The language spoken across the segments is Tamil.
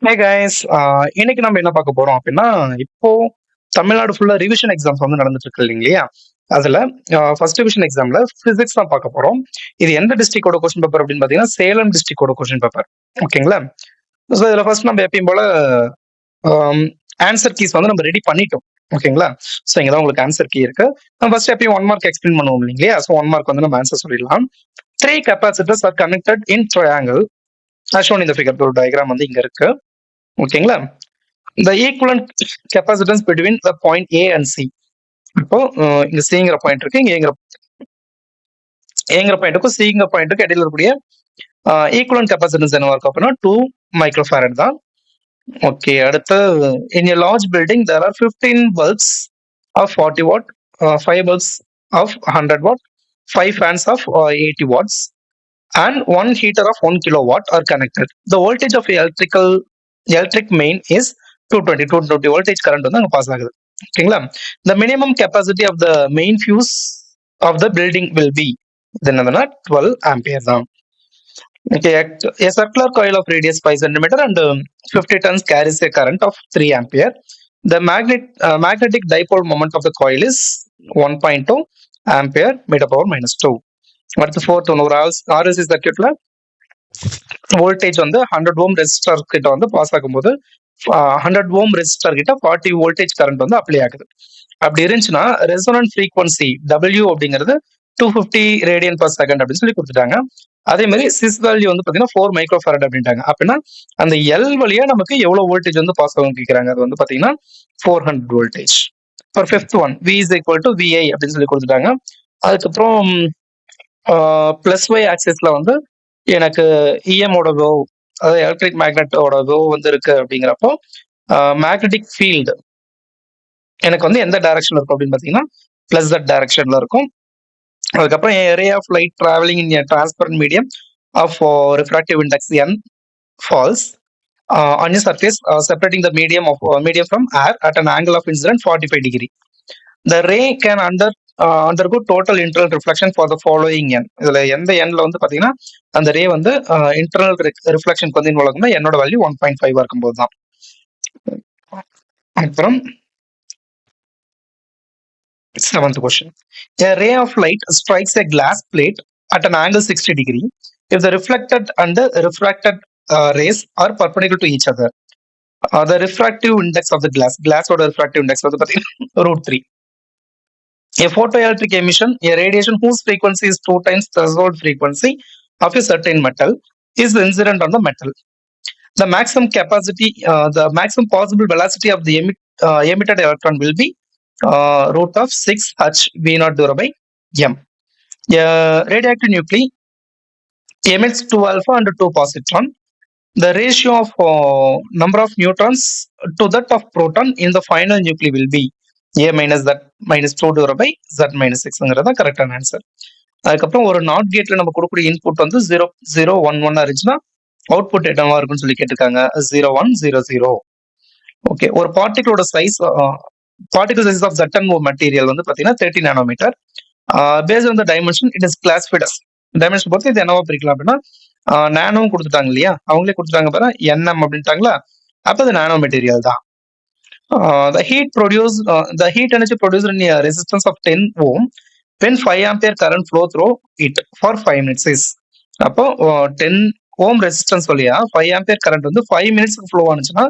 ஹே கைஸ், இன்னைக்கு நம்ம என்ன பார்க்க போறோம் அப்படின்னா, இப்போ தமிழ்நாடு ஃபுல்லா ரிவிஷன் எக்ஸாம்ஸ் வந்து நடந்துட்டு இருக்கு இல்லைங்களா? அதுல ஃபர்ஸ்ட் டிவிஷன் எக்ஸாம்ல பிசிக்ஸ் தான் பார்க்க போறோம். இது எந்த டிஸ்ட்ரிக்டோட கொஸ்டின் பேப்பர் அப்படின்னு பார்த்தீங்கன்னா, சேலம் டிஸ்ட்ரிக்டோட கொஸ்டின் பேப்பர். ஓகேங்களா? ஸோ இதுல ஃபர்ஸ்ட் நம்ம எப்பயும் போல ஆன்சர் கீஸ் வந்து நம்ம ரெடி பண்ணிட்டோம். ஓகேங்களா? ஸோ இங்க தான் உங்களுக்கு ஆன்சர் கீ இருக்கு. நம்ம ஃபர்ஸ்ட் எப்பயும் 1 மார்க் எக்ஸ்பிளைன் பண்ணுவோம் இல்லைங்களா? ஸோ 1 மார்க் வந்து நம்ம ஆன்சர் சொல்லிடலாம். 3 capacitors are connected in triangle as shown in the figure. ஒரு டயக்ராம் வந்து இங்க இருக்கு. ஓகேங்களா? the equivalent capacitance between the point A and C. இப்போ இங்க சிங்கிற பாயிண்ட் இருக்கு, இங்க ஏங்கிற பாயிண்ட்டுக்கும் சிங்கிற பாயிண்ட்டுக்கும் இடையில இருக்கக்கூடிய ஈக்குவலன்ட் கெப்பாசிட்டன்ஸ் என்னவா இருக்கும் அப்படின்னா 2 மைக்ரோஃபாரட் தான். ஓகே, அடுத்து in a large building there are 15 bulbs of 40 watt, 5 bulbs of 100 watt, 5 fans of 80 watts and one heater of 1 kilowatt are connected. The voltage of electric main is 220 voltage current வந்து அங்க பாஸ் ஆகுது. ஓகேங்களா? The minimum capacity of the main fuse of the building will be இது என்னதுன்னா 12 ampere தான். Okay, a circular coil of radius 5 centimeter and 50 tons carries a current of 3 ampere. The magnetic dipole moment of the coil is 1.2 ampere meter power minus 2. அடுத்து ஃபோர்த் ஒன்று, ஒரு ஆர்எல்சி சர்க்கியூட்ல வோல்டேஜ் வந்து 100 ஓம் ரெசிஸ்டர் கிட்ட வந்து பாஸ் ஆகும்போது 100 ஓம் ரெசிஸ்டர் கிட்ட 40 வோல்டேஜ் கரண்ட் வந்து அப்ளை ஆகுது. அப்படி இருந்துச்சுன்னா ரெசோனன்ட் ஃப்ரீக்வன்சி W அப்படிங்கிறது 250 ரேடியன் பர் செகண்ட் அப்படின்னு சொல்லி கொடுத்துட்டாங்க. அதே மாதிரி சிஸ் வேல்யூ வந்து பாத்தீங்கன்னா 4 மைக்ரோஃபாரட் அப்படின்ட்டாங்க. அப்படின்னா அந்த எல் வழியா நமக்கு எவ்வளவு வோல்டேஜ் வந்து பாஸ் ஆகும் கேட்கறாங்க. அது வந்து பாத்தீங்கன்னா 400 voltage. For fifth one V is equal to VI அப்படின்னு சொல்லி கொடுத்துட்டாங்க. அதுக்கப்புறம் பிளஸ் ஒய் ஆக்சிஸ்ல வந்து எனக்கு இஎமோட வேவ், அதாவது எலக்ட்ரிக் மேக்னெட்டோட வேவ் வந்து இருக்கு அப்படிங்கிறப்போ மேக்னெட்டிக் ஃபீல்டு எனக்கு வந்து எந்த டைரக்ஷன்ல இருக்கும் அப்படின்னு பாத்தீங்கன்னா பிளஸ் தட் டைரக்ஷன்ல இருக்கும். அதுக்கப்புறம் ray of light travelling in transparent medium of refractive index n falls on a surface separating the medium from air at an angle of incident 45 degree. The ray can undergo total internal reflection for the following n. இதுல எந்த எண்ல வந்து பாத்தீங்கன்னா அந்த ரே வந்து இன்டர்னல் ரிஃப்ளெக்ஷன் வந்து இன்வால்வ் ஆகும்னா என்னோட வேல்யூ 1.5 இருக்கும்போது தான். அப்புறம் seventh question. A ray of light strikes a glass plate at an angle 60 degree if the reflected and the refracted rays are perpendicular to each other. The refractive index of the glass ஓட refractive index வந்து பாத்தீங்கன்னா √3. A photoelectric emission, a radiation whose frequency is 2 times threshold frequency of a certain metal, is incident on the metal. The maximum capacity, the maximum possible velocity of the emitted electron will be root of 6 h v0 divided by m. A radioactive nuclei emits 2 alpha and 2 positron. The ratio of number of neutrons to that of proton in the final nuclei will be a minus z minus 2 divided by z minus 6ங்கிறதா கரெக்டான ஆன்சர். அதுக்கப்புறம் ஒரு நாட் கேட்ல நம்ம கொடுக்கக்கூடிய இன்புட் வந்து 0 0 1 1 இருந்துச்சுன்னா அவுட்புட் என்னவா இருக்கும்னு சொல்லி கேட்டிருக்காங்க. 0 1 0 0. ஓகே, ஒரு பார்ட்டிகளோட size particle size of certain material வந்து பாத்தீங்கன்னா 30 nanometre. Based on the dimension it is classified as, dimension பொறுத்து இது என்னவா பிரிக்கலாம் அப்படின்னா நானோவும் கொடுத்துட்டாங்க இல்லையா, அவங்களே கொடுத்துட்டாங்க பாரு NM அப்படின்ட்டாங்களா, அப்ப அது நானோ மெட்டீரியல் தான். The heat energy produced in a resistance of 10 ohm when 5 ampere current flow through it for 5 minutes is, அப்போ 10 ohm ரெசிஸ்டன்ஸ் வழியா 5 ampere current வந்து 5 மினிட்ஸ்க்கு ஃப்ளோ ஆனிச்சுன்னா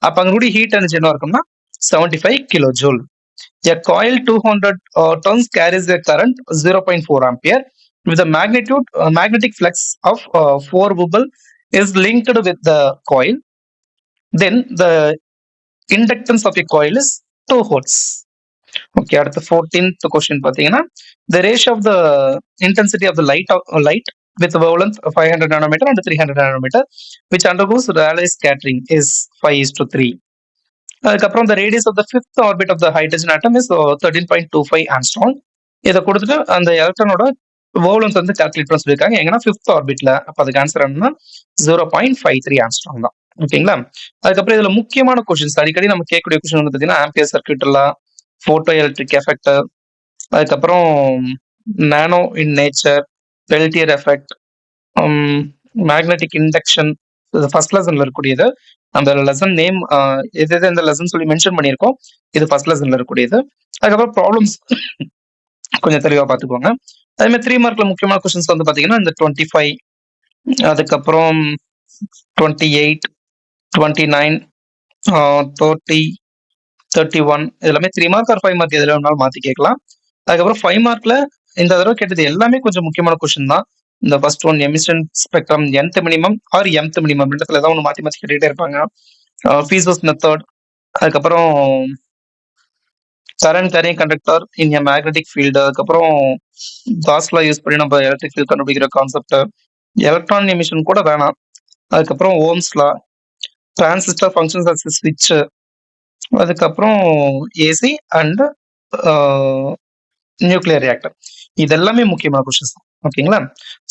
அப்ப அங்க கூட ஹீட் எனர்ஜி என்ன இருக்கும்னா 75 kilojoule. A coil 200 tons carries a current 0.4 ampere with a magnetic flux of 4 Wobble is linked with the coil. Then the inductance of a coil is 2 volts. Okay, அடுத்து 14th question பாத்தீங்கன்னா the ratio of the intensity of the light with wavelength 500 nanometer and 300 nanometer which undergoes Rayleigh scattering is 5:3. அதுக்கப்புறம் the radius of the fifth orbit of the hydrogen atom is 13.25 angstrom. இதை கொடுத்துட்டு அந்த எலக்ட்ரானோட வேவ்லென்த் வந்து கால்குலேட் பண்ண சொல்லியிருக்காங்க எங்கன்னா ஃபிஃப்த் ஆர்பிட்ல. அப்ப அதுக்கு ஆன்சர் என்னன்னா 0.53 ஆங்ஸ்ட்ராங் தான். ஓகேங்களா? அதுக்கப்புறம் இதுல முக்கியமான கொஸ்டின்ஸ் அடிக்கடி நம்ம கேட்கக்கூடிய கொஸ்டின் வந்து பாத்தீங்கன்னா ஆம்பியர் சர்க்யூட் எல்லாம், போட்டோ எலக்ட்ரிக் எஃபெக்ட், அதுக்கப்புறம் nano in nature, Peltier effect, magnetic induction, first லெசன்ல இருக்கக்கூடியது. அந்த லெசன் நேம் எது எது இந்த லெசன் சொல்லி மென்ஷன் பண்ணியிருக்கோம். இது ஃபர்ஸ்ட் லெசன்ல இருக்கக்கூடியது. அதுக்கப்புறம் ப்ராப்ளம்ஸ் கொஞ்சம் தெளிவா பார்த்துக்கோங்க. அதே மாதிரி 3 மார்க்ல முக்கியமான கொஸ்டின்ஸ் வந்து பார்த்தீங்கன்னா, இந்த 25 அதுக்கப்புறம் 28, 29, 30, 31 எல்லாமே 3 மார்க் ஆர் 5 மார்க் எதுல வேணாலும் மாத்தி கேட்கலாம். அதுக்கப்புறம் 5 மார்க்ல இந்த தடவை கேட்டது எல்லாமே கொஞ்சம் முக்கியமான கொஸ்டின் தான். இந்த first one emission spectrum nth minimum or mth minimum ரெண்டுத்துல ஏதாவது ஒன்று மாத்தி மாத்தி கேட்டுட்டே இருப்பாங்க. ஃபீசஸ் மெத்தட், அதுக்கப்புறம் current carrying conductor in a magnetic field, அதுக்கப்புறம் காஸ்லா யூஸ் பண்ணி நம்ம எலக்ட்ரிக் ஃபீல்ட் கண்டுபிடிக்கிற கான்செப்ட், எலக்ட்ரான் எமிஷன் கூட வேணாம். அதுக்கப்புறம் ஓம்ஸ்லா, டிரான்சிஸ்டர் ஃபங்க்ஷன்ஸ் அஸ் ஸ்விட்ச், அதுக்கப்புறம் ஏசி அண்ட் நியூக்ளியர் ரியாக்டர். இது எல்லாமே முக்கியமான கொஸ்டின்ஸ் தான். ஓகேங்களா?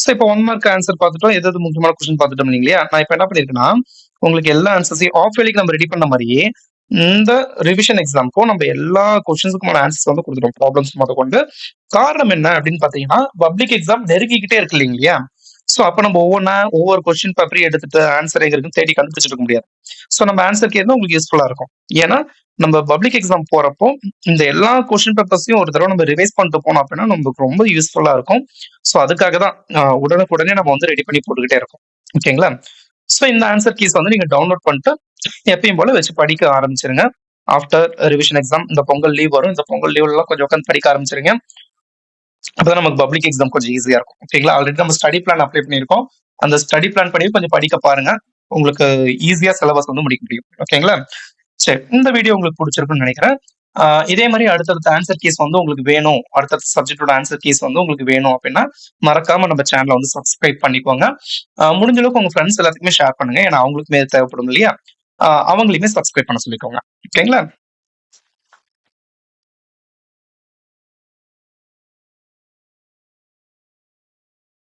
ஸோ இப்போ 1 மார்க் ஆன்சர் பார்த்துட்டோம். எது எது முக்கியமான கொஸ்டின் பார்த்துட்டோம் இல்லையா? நான் இப்போ என்ன பண்ணியிருக்கேன்னா, உங்களுக்கு எல்லா ஆன்சர்ஸையும் ஆஃப் வேலிக்கு நம்ம ரெடி பண்ண மாதிரியே இந்த ரிவிஷன் எக்ஸாம்க்கும் நம்ம எல்லா கொஸ்டின்ஸுக்குமான ஆன்சர்ஸ் வந்து கொடுத்துட்டோம், ப்ராப்ளம்ஸ் முத கொண்டு. காரணம் என்ன அப்படின்னு பார்த்தீங்கன்னா, பப்ளிக் எக்ஸாம் நெருங்கிக்கிட்டே இருக்கு இல்லைங்களா? ஸோ அப்போ நம்ம ஒவ்வொரு கொஸ்டின் பேப்பரையும் எடுத்துட்டு ஆன்சர் எங்க இருக்குன்னு தேடி கண்டுபிடிச்சிட்டு இருக்க முடியாது. ஸோ நம்ம ஆன்சர் கேட்கறது உங்களுக்கு யூஸ்ஃபுல்லா இருக்கும். ஏன்னா நம்ம பப்ளிக் எக்ஸாம் போறப்போ இந்த எல்லா கொஸ்டின் பேப்பர்ஸையும் ஒரு தடவை நம்ம ரிவைஸ் பண்ணிட்டு போனோம் அப்படின்னா நமக்கு ரொம்ப யூஸ்ஃபுல்லா இருக்கும். ஸோ அதுக்காக தான் உடனுக்குடனே நம்ம வந்து ரெடி பண்ணி போட்டுக்கிட்டே இருக்கோம். ஓகேங்களா? ஸோ இந்த ஆன்சர் கீஸ் வந்து நீங்க டவுன்லோட் பண்ணிட்டு எப்பயும் போல வச்சு படிக்க ஆரம்பிச்சிருங்க. ஆஃப்டர் ரிவிஷன் எக்ஸாம் இந்த பொங்கல் லீவ் வரும். இந்த பொங்கல் லீவ்ல எல்லாம் கொஞ்சம் உட்காந்து படிக்க ஆரம்பிச்சிருங்க. அப்பதான் நமக்கு பப்ளிக் எக்ஸாம் கொஞ்சம் ஈஸியா இருக்கும். ஓகேங்களா? ஆல்ரெடி நம்ம ஸ்டடி பிளான் அப்ளை பண்ணியிருக்கோம். அந்த ஸ்டடி பிளான் படி கொஞ்சம் படிக்க பாருங்க. உங்களுக்கு ஈஸியா சிலபஸ் வந்து முடிக்க முடியும். ஓகேங்களா? சரி, இந்த வீடியோ உங்களுக்கு பிடிச்சிருக்குன்னு நினைக்கிறேன். இதே மாதிரி அடுத்தடுத்த ஆன்சர் கீஸ் வந்து உங்களுக்கு வேணும், அடுத்தடுத்த சப்ஜெக்டோட ஆன்சர் கீஸ் வந்து உங்களுக்கு வேணும் அப்படின்னா மறக்காம நம்ம சேனலை வந்து சப்ஸ்கிரைப் பண்ணிக்கோங்க. முடிஞ்ச அளவுக்கு உங்க ஃப்ரெண்ட்ஸ் எல்லாத்துக்குமே ஷேர் பண்ணுங்க. ஏன்னா அவங்களுக்குமே தேவைப்படும் இல்லையா? அவங்களையுமே சப்ஸ்கிரைப் பண்ண சொல்லிக்கோங்க. ஓகேங்களா?